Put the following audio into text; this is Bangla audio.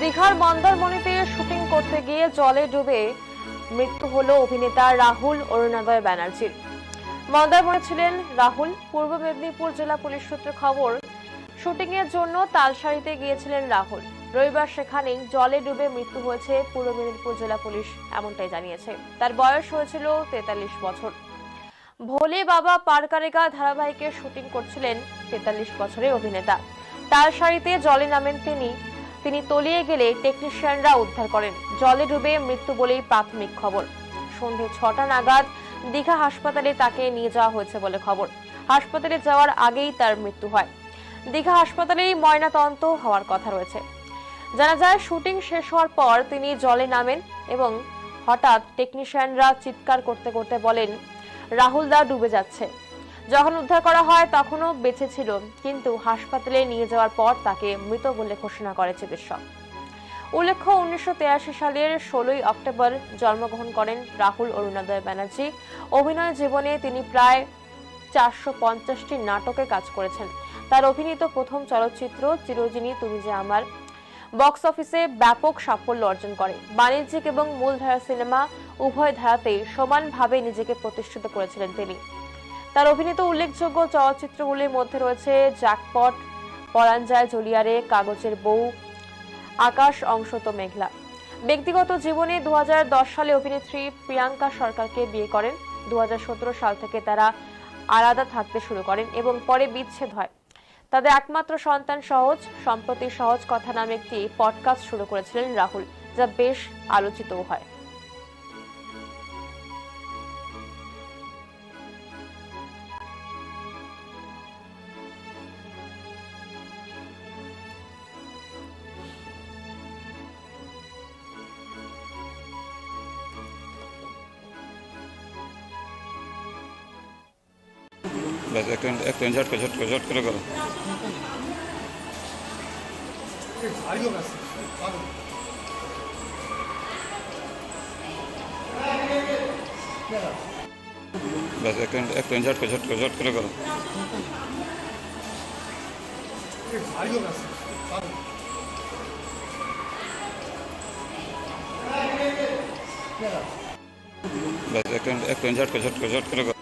দীঘার মন্দারমণিতে শুটিং করতে গিয়ে জলে ডুবে মৃত্যু হলো অভিনেতা রাহুল অরুণোদয় ব্যানার্জির। মন্দারমণি ছিলেন রাহুল। পূর্ব মেদিনীপুর জেলা পুলিশ সূত্রে খবর, শুটিং এর জন্য তালসারিতে গিয়েছিলেন রাহুল। রবিবার সেখানেই জলে ডুবে মৃত্যু হয়েছে পূর্ব মেদিনীপুর জেলা পুলিশ এমনটাই জানিয়েছে। তার বয়স হয়েছিল 43 বছর। ভোলে বাবা পার কারেগা ধারাবাহিকের শুটিং করছিলেন 43 বছরের অভিনেতা। তালসারিতে জলে নামেন তিনি তলিয়ে গেলে টেকনিশিয়ানরা উদ্ধার করেন। জলে ডুবে মৃত্যু বলেই প্রাথমিক খবর। সন্ধ্যে 6টা নাগাদ দীঘা হাসপাতালে তাকে নিয়ে যাওয়া হয়েছে বলে খবর। হাসপাতালে যাওয়ার আগেই তার মৃত্যু হয়। দীঘা হাসপাতালেই ময়নাতদন্ত হওয়ার কথা রয়েছে। জানা যায়, শুটিং শেষ হওয়ার পর তিনি জলে নামেন এবং হঠাৎ টেকনিশিয়ানরা চিৎকার করতে করতে বলেন, রাহুল দা ডুবে যাচ্ছে। যখন উদ্ধার করা হয় তখনও বেঁচে ছিল, কিন্তু হাসপাতালে নিয়ে যাওয়ার পর তাকে মৃত বলে ঘোষণা করে চিকিৎসক। উল্লেখ্য, 1983 সালের 16 অক্টোবর জন্মগ্রহণ করেন রাহুল অরুণোদয় ব্যানার্জি। অভিনয় জীবনে তিনি প্রায় 450টি নাটকে কাজ করেছেন। তার অভিনীত প্রথম চলচ্চিত্র চিরদিনই তুমি যে আমার বক্স অফিসে ব্যাপক সাফল্য অর্জন করে। বাণিজ্যিক এবং মূলধারা সিনেমা উভয় ধারাতেই সমানভাবে নিজেকে প্রতিষ্ঠিত করেছিলেন তিনি। তার অভিনীত উল্লেখযোগ্য চলচ্চিত্রগুলির মধ্যে রয়েছে জ্যাকপট, পরাণ যায় জলিয়ারে, কাগজের বউ, আকাশ অংশত মেঘলা। ব্যক্তিগত জীবনে 2010 সালে অভিনেত্রী প্রিয়াঙ্কা সরকারকে বিয়ে করেন। 2017 সাল থেকে তারা আলাদা থাকতে শুরু করেন এবং পরে বিচ্ছেদ হয়। তাদের একমাত্র সন্তান সহজ। সম্প্রতি সহজ কথা নামে একটি পডকাস্ট শুরু করেছিলেন রাহুল, যা বেশ আলোচিতও হয়। बस एक झटके करो। बस एक झटके करो। बस एक झटके करो।